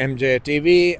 MJ TV।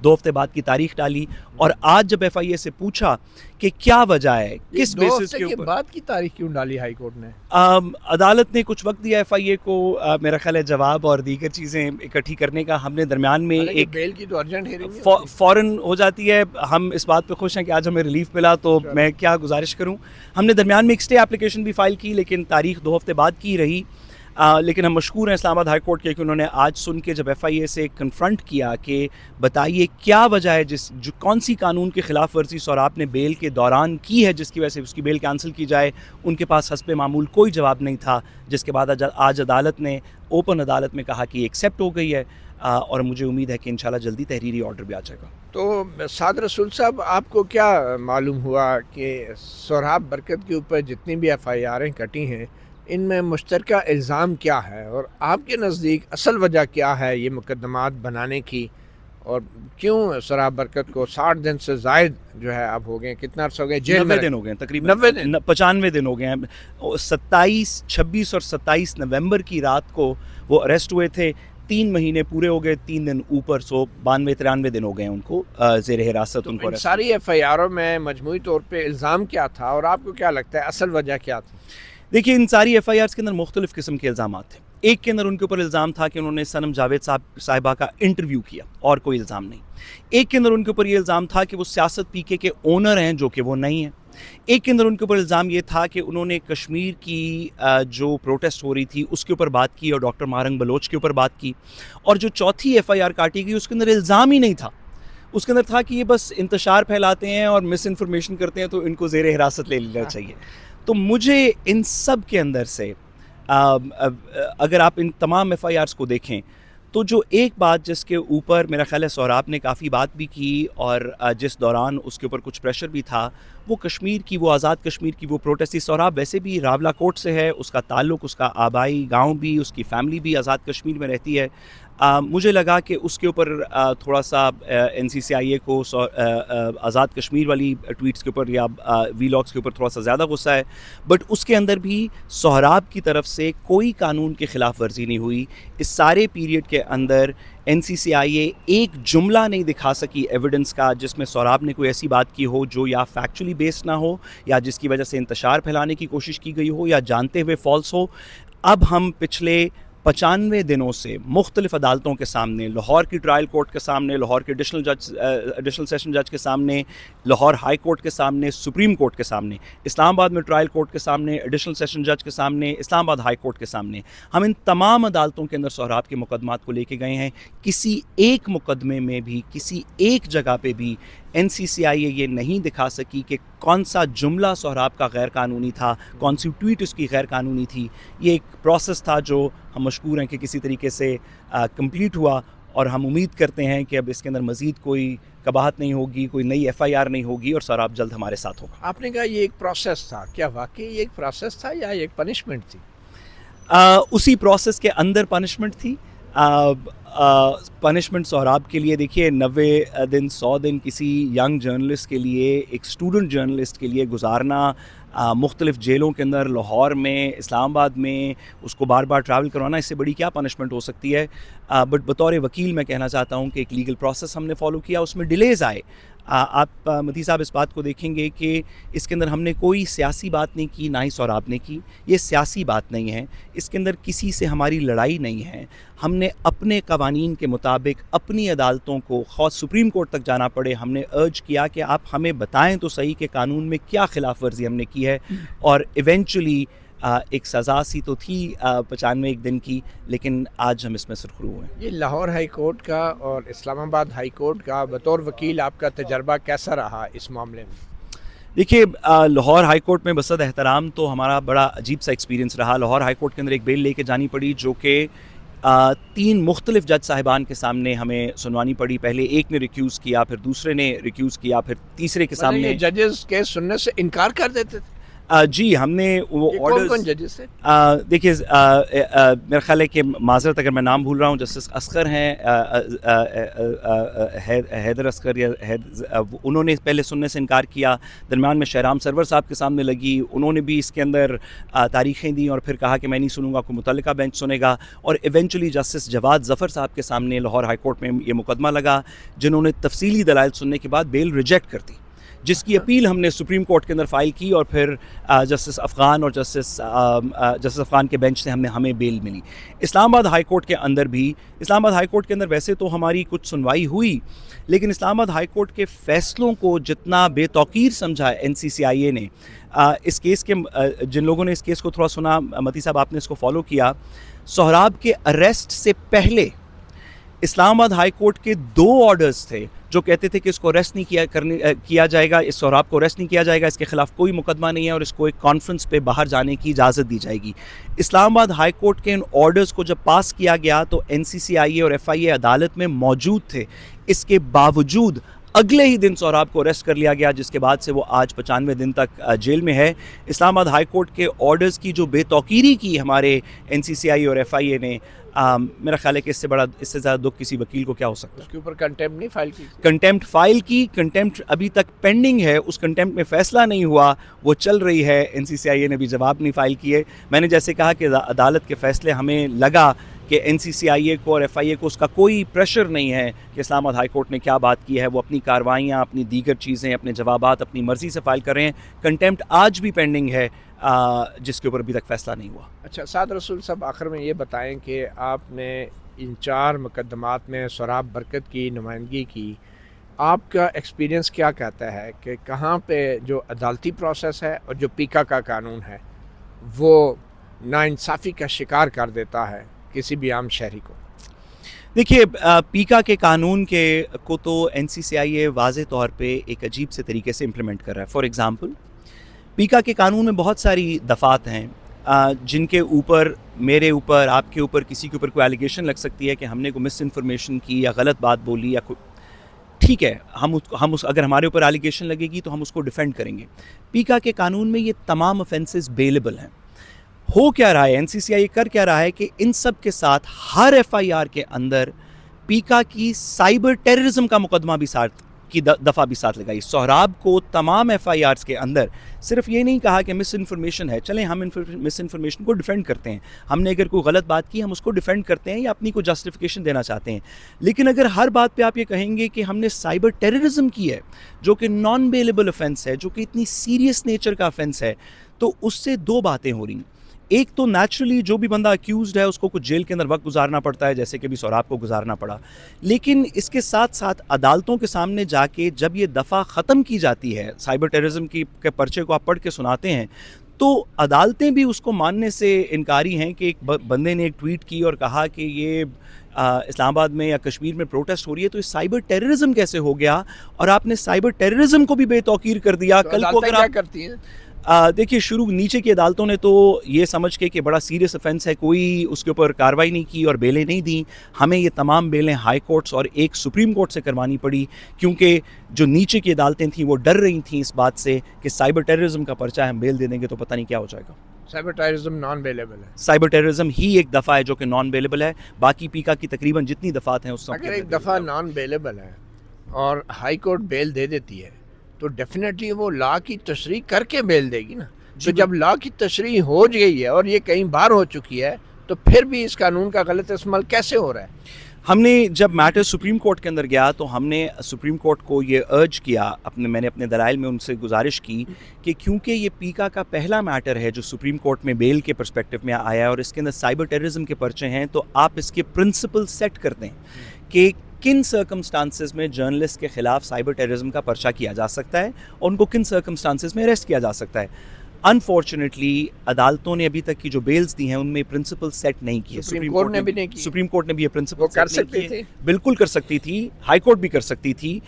2 ہفتے بعد کی تاریخ ڈالی, اور آج جب ایف آئی اے سے پوچھا کہ کیا وجہ ہے, کس بیسس کے اوپر بعد کی تاریخ کیوں ڈالی ہائی کورٹ نے, عدالت نے کچھ وقت دیا ایف آئی اے کو, میرا خیال ہے جواب اور دیگر چیزیں اکٹھی کرنے کا. ہم نے درمیان میں ایک بیل کی تو ارجنٹ ہیرنگ فوراً ہو جاتی ہے. ہم اس بات پہ خوش ہیں کہ آج ہمیں ریلیف ملا, تو میں کیا گزارش کروں. ہم نے درمیان میں ایک اسٹے اپلیکیشن بھی فائل کی, لیکن تاریخ 2 ہفتے بعد کی رہی. لیکن ہم مشکور ہیں اسلام آباد ہائی کورٹ کے کہ انہوں نے آج سن کے جب ایف آئی اے سے کنفرنٹ کیا کہ بتائیے کیا وجہ ہے, جو کون سی قانون کی خلاف ورزی سہراب نے بیل کے دوران کی ہے جس کی وجہ سے اس کی بیل کینسل کی جائے. ان کے پاس حسب معمول کوئی جواب نہیں تھا, جس کے بعد آج عدالت نے اوپن عدالت میں کہا کہ یہ ایکسیپٹ ہو گئی ہے, اور مجھے امید ہے کہ انشاءاللہ جلدی تحریری آرڈر بھی آ جائے گا. تو سعد رسول صاحب, آپ کو کیا معلوم ہوا کہ سہراب برکت کے اوپر جتنی بھی ایف آئی آریں کٹی ہیں ان میں مشترکہ الزام کیا ہے, اور آپ کے نزدیک اصل وجہ کیا ہے یہ مقدمات بنانے کی, اور کیوں سہراب برکت کو 60 دن سے زائد جو ہے اب ہو گئے, کتنا عرصہ ہو گئے جیل میں, 90 دن ہو گئے, تقریباً 95 دن ہو گئے ہیں. 26 اور 27 نومبر کی رات کو وہ اریسٹ ہوئے تھے, 3 مہینے پورے ہو گئے, 3 دن اوپر, 92-93 دن ہو گئے ان کو زیر حراست. ان کو ساری ایف آئی آروں میں مجموعی طور پہ الزام کیا تھا, اور آپ کو کیا لگتا ہے اصل وجہ کیا تھی؟ دیکھیے, ان ساری ایف آئی آرز کے اندر مختلف قسم کے الزامات تھے. ایک کے اندر ان کے اوپر الزام تھا کہ انہوں نے صنم جاوید صاحبہ کا انٹرویو کیا, اور کوئی الزام نہیں. ایک کے اندر ان کے اوپر یہ الزام تھا کہ وہ سیاست پی کے اونر ہیں, جو کہ وہ نہیں ہیں. ایک کے اندر ان کے اوپر الزام یہ تھا کہ انہوں نے کشمیر کی جو پروٹیسٹ ہو رہی تھی اس کے اوپر بات کی, اور ڈاکٹر مہرنگ بلوچ کے اوپر بات کی. اور جو چوتھی ایف آئی آر کاٹی گئی اس کے اندر الزام ہی نہیں تھا, اس کے اندر تھا کہ یہ بس انتشار پھیلاتے ہیں اور مس انفارمیشن کرتے ہیں, تو ان کو زیر حراست لے لینا چاہیے. تو مجھے ان سب کے اندر سے اگر آپ ان تمام ایف آئی آرز کو دیکھیں تو جو ایک بات جس کے اوپر میرا خیال ہے سہراب نے کافی بات بھی کی, اور جس دوران اس کے اوپر کچھ پریشر بھی تھا, وہ کشمیر کی, وہ آزاد کشمیر کی وہ پروٹیسٹ تھی. سہراب ویسے بھی راولہ کوٹ سے ہے, اس کا تعلق, اس کا آبائی گاؤں بھی, اس کی فیملی بھی آزاد کشمیر میں رہتی ہے. مجھے لگا کہ اس کے اوپر تھوڑا سا این سی سی آئی اے کو آزاد کشمیر والی ٹویٹس کے اوپر یا وی لاگس کے اوپر تھوڑا سا زیادہ غصہ ہے, بٹ اس کے اندر بھی سہراب کی طرف سے کوئی قانون کی خلاف ورزی نہیں ہوئی. اس سارے پیریڈ کے اندر این سی سی آئی اے ایک جملہ نہیں دکھا سکی ایویڈنس کا جس میں سہراب نے کوئی ایسی بات کی ہو جو یا فیکچولی بیسڈ نہ ہو, یا جس کی وجہ سے انتشار پھیلانے کی کوشش کی گئی ہو, یا جانتے ہوئے فالس ہو. اب ہم پچھلے 95 دنوں سے مختلف عدالتوں کے سامنے, لاہور کی ٹرائل کورٹ کے سامنے, لاہور کے ایڈیشنل سیشن جج کے سامنے, لاہور ہائی کورٹ کے سامنے, سپریم کورٹ کے سامنے, اسلام آباد میں ٹرائل کورٹ کے سامنے, ایڈیشنل سیشن جج کے سامنے, اسلام آباد ہائی کورٹ کے سامنے, ہم ان تمام عدالتوں کے اندر سہراب کے مقدمات کو لے کے گئے ہیں. کسی ایک مقدمے میں بھی, کسی ایک جگہ پہ بھی این سی سی آئی اے یہ نہیں دکھا سکی کہ کون سا جملہ سہراب کا غیر قانونی تھا, کون سی ٹویٹ اس کی غیر قانونی تھی. یہ ایک پروسیس تھا جو ہم مشکور ہیں کہ کسی طریقے سے کمپلیٹ ہوا, اور ہم امید کرتے ہیں کہ اب اس کے اندر مزید کوئی قباحت نہیں ہوگی, کوئی نئی ایف آئی آر نہیں ہوگی, اور سہراب جلد ہمارے ساتھ ہوگا. آپ نے کہا یہ ایک پروسیس تھا, کیا واقعی یہ ایک پروسیس تھا یا ایک پنشمنٹ تھی؟ اسی پروسیس کے اندر پنشمنٹ تھی. پنشمنٹ سہراب کے لیے دیکھیے 90 دن 100 دن کسی ینگ جرنلسٹ کے لیے, ایک اسٹوڈنٹ جرنلسٹ کے لیے گزارنا, مختلف جیلوں کے اندر, لاہور میں, اسلام آباد میں, اس کو بار بار ٹریول کروانا, اس سے بڑی کیا پنشمنٹ ہو سکتی ہے. بٹ بطور وکیل میں کہنا چاہتا ہوں کہ ایک لیگل پروسیس ہم نے فالو کیا, اس میں ڈیلیز آئے. آپ متی صاحب اس بات کو دیکھیں گے کہ اس کے اندر ہم نے کوئی سیاسی بات نہیں کی, نہ ہی سہراب نے کی. یہ سیاسی بات نہیں ہے, اس کے اندر کسی سے ہماری لڑائی نہیں ہے. ہم نے اپنے قوانین کے مطابق اپنی عدالتوں کو, خود سپریم کورٹ تک جانا پڑے, ہم نے ارج کیا کہ آپ ہمیں بتائیں تو صحیح کہ قانون میں کیا خلاف ورزی ہم نے کی ہے. اور ایونچولی ایک سزا سی تو تھی 95 دن کی, لیکن آج ہم اس میں سرخرو ہیں. یہ لاہور ہائی کورٹ کا اور اسلام آباد ہائی کورٹ کا بطور وکیل آپ کا تجربہ کیسا رہا اس معاملے میں؟ دیکھیے, لاہور ہائی کورٹ میں بصد احترام تو ہمارا بڑا عجیب سا ایکسپیرینس رہا. لاہور ہائی کورٹ کے اندر ایک بیل لے کے جانی پڑی جو کہ 3 مختلف جج صاحبان کے سامنے ہمیں سنوانی پڑی. پہلے ایک نے ریکیوز کیا, پھر دوسرے نے ریکیوز کیا, پھر تیسرے کے سامنے. ججز کیس سننے سے انکار کر دیتے تھے؟ جی ہم نے وہ کون آرڈرز کون ججز تھے؟ دیکھیے میرا خیال ہے کہ معذرت اگر میں نام بھول رہا ہوں، جسٹس اصغر ہیں، حیدر اصغر یا انہوں نے پہلے سننے سے انکار کیا، درمیان میں شہرام سرور صاحب کے سامنے لگی، انہوں نے بھی اس کے اندر تاریخیں دیں اور پھر کہا کہ میں نہیں سنوں گا، کوئی متعلقہ بینچ سنے گا، اور ایونچولی جسٹس جواد ظفر صاحب کے سامنے لاہور ہائی کورٹ میں یہ مقدمہ لگا، جنہوں نے تفصیلی دلائل سننے کے بعد بیل ریجیکٹ کر دی، جس کی اپیل ہم نے سپریم کورٹ کے اندر فائل کی، اور پھر جسٹس افغان اور جسٹس افغان کے بینچ سے ہمیں بیل ملی۔ اسلام آباد ہائی کورٹ کے اندر بھی، اسلام آباد ہائی کورٹ کے اندر ویسے تو ہماری کچھ سنوائی ہوئی، لیکن اسلام آباد ہائی کورٹ کے فیصلوں کو جتنا بے توقیر سمجھا NCCIA نے، اس کیس کے جن لوگوں نے اس کیس کو تھوڑا سنا، متی صاحب آپ نے اس کو فالو کیا، سہراب کے اریسٹ سے پہلے اسلام آباد ہائی کورٹ کے 2 آرڈرز تھے جو کہتے تھے کہ اس کو اریسٹ نہیں کیا جائے گا، اس سہراب کو اریسٹ نہیں کیا جائے گا، اس کے خلاف کوئی مقدمہ نہیں ہے، اور اس کو ایک کانفرنس پہ باہر جانے کی اجازت دی جائے گی۔ اسلام آباد ہائی کورٹ کے ان آرڈرز کو جب پاس کیا گیا تو NCCIA اور FIA عدالت میں موجود تھے، اس کے باوجود اگلے ہی دن سہراب کو اریسٹ کر لیا گیا، جس کے بعد سے وہ آج 95 دن تک جیل میں ہے۔ اسلام آباد ہائی کورٹ کے آرڈرز کی جو بے توقیری کی ہمارے NCCIA اور FIA نے، میرا خیال ہے کہ اس سے زیادہ دکھ کسی وکیل کو کیا ہو سکتا ہے۔ اس کے اوپر کنٹیمپٹ نہیں فائل کی؟ کنٹیمپٹ فائل کی، کنٹیمپٹ ابھی تک پینڈنگ ہے، اس کنٹیمپٹ میں فیصلہ نہیں ہوا، وہ چل رہی ہے، NCCIA نے بھی جواب نہیں فائل کیے۔ میں نے جیسے کہا کہ عدالت کے فیصلے ہمیں لگا کہ NCCIA کو اور FIA کو اس کا کوئی پریشر نہیں ہے کہ اسلام آباد ہائی کورٹ نے کیا بات کی ہے، وہ اپنی کاروائیاں، اپنی دیگر چیزیں، اپنے جوابات اپنی مرضی سے فائل کر رہے ہیں۔ کنٹیمپٹ آج بھی پینڈنگ ہے، جس کے اوپر ابھی تک فیصلہ نہیں ہوا۔ اچھا سعد رسول صاحب، آخر میں یہ بتائیں کہ آپ نے ان 4 مقدمات میں سہراب برکت کی نمائندگی کی، آپ کا ایکسپیرینس کیا کہتا ہے کہ کہاں پہ جو عدالتی پروسیس ہے اور جو پیکا کا قانون ہے وہ ناانصافی کا شکار کر دیتا ہے کسی بھی عام شہری کو؟ دیکھیے، پیکا کے قانون کو تو NCCIA واضح طور پہ ایک عجیب سے طریقے سے امپلیمنٹ کر رہا ہے۔ فار ایگزامپل، پیکا کے قانون میں بہت ساری دفعات ہیں جن کے اوپر، میرے اوپر، آپ کے اوپر، کسی کے اوپر کوئی ایلیگیشن لگ سکتی ہے کہ ہم نے کوئی مس انفارمیشن کی یا غلط بات بولی یا ٹھیک ہے، اگر ہمارے اوپر ایلیگیشن لگے گی تو ہم اس کو ڈیفینڈ کریں گے۔ پیکا کے قانون میں یہ تمام offenses بیلیبل ہیں۔ ہو کیا رہا ہے، NCCIA کر کیا رہا ہے کہ ان سب کے ساتھ ہر FIR کے اندر پیکا کی سائبر ٹیررزم کا مقدمہ بھی دفعہ بھی ساتھ لگائی۔ سہراب کو تمام FIRs کے اندر صرف یہ نہیں کہا کہ مس انفارمیشن ہے، چلیں ہم مس انفارمیشن کو ڈیفینڈ کرتے ہیں، ہم نے اگر کوئی غلط بات کی ہم اس کو ڈیفینڈ کرتے ہیں یا اپنی کوئی جسٹیفیکیشن دینا چاہتے ہیں، لیکن اگر ہر بات پہ آپ یہ کہیں گے کہ ہم نے سائبر ٹیررزم کی ہے جو کہ نان بیلیبل offense ہے، جو کہ اتنی سیریس نیچر کا offense ہے، تو اس سے 2 باتیں ہو رہی ہیں۔ ایک تو نیچرلی جو بھی بندہ اکیوزڈ ہے اس کو کچھ جیل کے اندر وقت گزارنا پڑتا ہے، جیسے کہ بھی سہراب کو گزارنا پڑا، لیکن اس کے ساتھ ساتھ عدالتوں کے سامنے جا کے جب یہ دفعہ ختم کی جاتی ہے، سائبر ٹیررزم کے پرچے کو آپ پڑھ کے سناتے ہیں، تو عدالتیں بھی اس کو ماننے سے انکاری ہیں کہ ایک بندے نے ایک ٹویٹ کی اور کہا کہ یہ اسلام آباد میں یا کشمیر میں پروٹیسٹ ہو رہی ہے تو یہ سائبر ٹیررزم کیسے ہو گیا، اور آپ نے سائبر ٹیررزم کو بھی بے توقیر کر دیا۔ کل کو اگر آپ کرتی ہیں، دیکھیے، نیچے کی عدالتوں نے تو یہ سمجھ کے کہ بڑا سیریس offense ہے، کوئی اس کے اوپر کارروائی نہیں کی اور بیلیں نہیں دیں۔ ہمیں یہ تمام بیلیں ہائی کورٹس اور ایک سپریم کورٹ سے کروانی پڑی، کیونکہ جو نیچے کی عدالتیں تھیں وہ ڈر رہی تھیں اس بات سے کہ سائبر ٹیررزم کا پرچہ ہم بیل دے دیں گے تو پتہ نہیں کیا ہو جائے گا۔ سائبر ٹیررزم نان بیلیبل ہے، سائبر ٹیررزم ہی ایک دفعہ ہے جو کہ نان بیلیبل ہے، باقی پیکا کی تقریباً جتنی دفعات ہیں اس اگر ایک دفعہ نان بیلیبل ہے اور ہائی کورٹ بیل دے دیتی ہے تو ڈیفینیٹلی وہ لا کی تشریح کر کے بیل دے گی نا۔ تو جب لا کی تشریح ہو گئی ہے اور یہ کئی بار ہو چکی ہے تو پھر بھی اس قانون کا غلط استعمال کیسے ہو رہا ہے؟ ہم نے جب میٹر سپریم کورٹ کے اندر گیا تو ہم نے سپریم کورٹ کو یہ ارج کیا، میں نے اپنے دلائل میں ان سے گزارش کی کہ کیونکہ یہ پیکا کا پہلا میٹر ہے جو سپریم کورٹ میں بیل کے پرسپیکٹو میں آیا ہے اور اس کے اندر سائبر ٹیررزم کے پرچے ہیں، تو آپ اس کے پرنسپل سیٹ کر دیں کہ کن سرکمسٹانسز میں جرنلسٹ کے خلاف سائبر ٹیررزم کا پرچہ کیا جا سکتا ہے اور ان کو کن سرکمسٹانسز میں اریسٹ کیا جا سکتا ہے۔ انفارچونیٹلی عدالتوں نے ابھی تک کی جو بیلز دی ہیں ان میں پرنسپل سیٹ نہیں کیے، سپریم کورٹ نے بھی نہیں کی، سپریم کورٹ نے بھی یہ پرنسپل کر سکتی تھی، بالکل کر سکتی تھی، ہائی کورٹ بھی کر سکتی تھی۔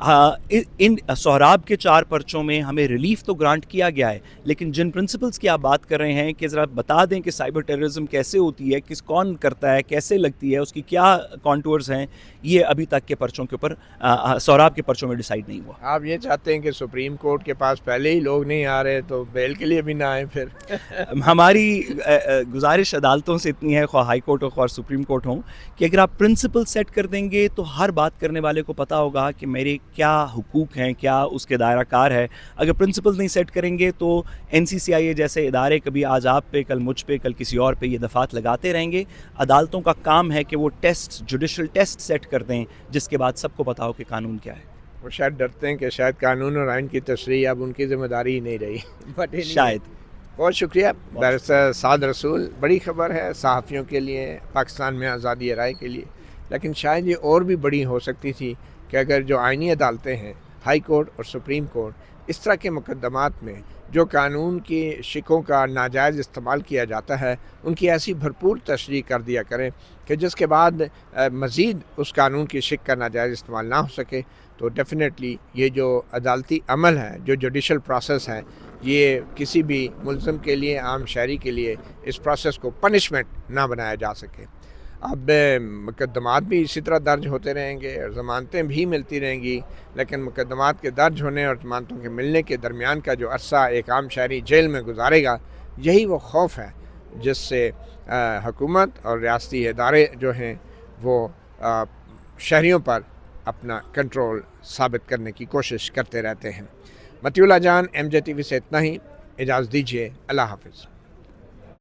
ان سہراب کے 4 پرچوں میں ہمیں ریلیف تو گرانٹ کیا گیا ہے، لیکن جن پرنسپلز کی آپ بات کر رہے ہیں کہ ذرا بتا دیں کہ سائبر ٹیررزم کیسے ہوتی ہے، کون کرتا ہے، کیسے لگتی ہے، اس کی کیا کانٹورز ہیں، یہ ابھی تک کے پرچوں کے اوپر سہراب کے پرچوں میں ڈیسائیڈ نہیں ہوا۔ آپ یہ چاہتے ہیں کہ سپریم کورٹ کے پاس پہلے ہی لوگ نہیں آ رہے تو بیل کے لیے بھی نہ آئیں پھر؟ ہماری گزارش عدالتوں سے اتنی ہے، خواہ ہائی کورٹ ہو خواہ سپریم کورٹ ہوں، کہ اگر آپ پرنسپل سیٹ کر دیں گے تو ہر بات کرنے والے کو پتہ ہوگا کہ میرے کیا حقوق ہیں، کیا اس کے دائرہ کار ہے۔ اگر پرنسپل نہیں سیٹ کریں گے تو NCCIA جیسے ادارے کبھی آج آپ پہ، کل مجھ پہ، کل کسی اور پہ یہ دفعات لگاتے رہیں گے۔ عدالتوں کا کام ہے کہ وہ جوڈیشل ٹیسٹ سیٹ کر دیں جس کے بعد سب کو پتہ ہو کہ قانون کیا ہے۔ وہ شاید ڈرتے ہیں کہ شاید قانون اور آئین کی تشریح اب ان کی ذمہ داری ہی نہیں رہی۔ شاید۔ بہت شکریہ بیرسٹر سعد رسول۔ بڑی خبر ہے صحافیوں کے لیے، پاکستان میں آزادی رائے کے لیے، لیکن شاید یہ اور بھی بڑی ہو سکتی تھی کہ اگر جو آئینی عدالتیں ہیں، ہائی کورٹ اور سپریم کورٹ، اس طرح کے مقدمات میں جو قانون کی شکوں کا ناجائز استعمال کیا جاتا ہے ان کی ایسی بھرپور تشریح کر دیا کریں کہ جس کے بعد مزید اس قانون کی شک کا ناجائز استعمال نہ ہو سکے، تو ڈیفینیٹلی یہ جو عدالتی عمل ہے، جو جوڈیشل پروسیس ہے، یہ کسی بھی ملزم کے لیے، عام شہری کے لیے اس پروسیس کو پنشمنٹ نہ بنایا جا سکے۔ اب مقدمات بھی اسی طرح درج ہوتے رہیں گے اور ضمانتیں بھی ملتی رہیں گی، لیکن مقدمات کے درج ہونے اور ضمانتوں کے ملنے کے درمیان کا جو عرصہ ایک عام شہری جیل میں گزارے گا، یہی وہ خوف ہے جس سے حکومت اور ریاستی ادارے جو ہیں وہ شہریوں پر اپنا کنٹرول ثابت کرنے کی کوشش کرتے رہتے ہیں۔ مطیع اللہ جان، MJ TV سے اتنا ہی، اجازت دیجیے، اللہ حافظ۔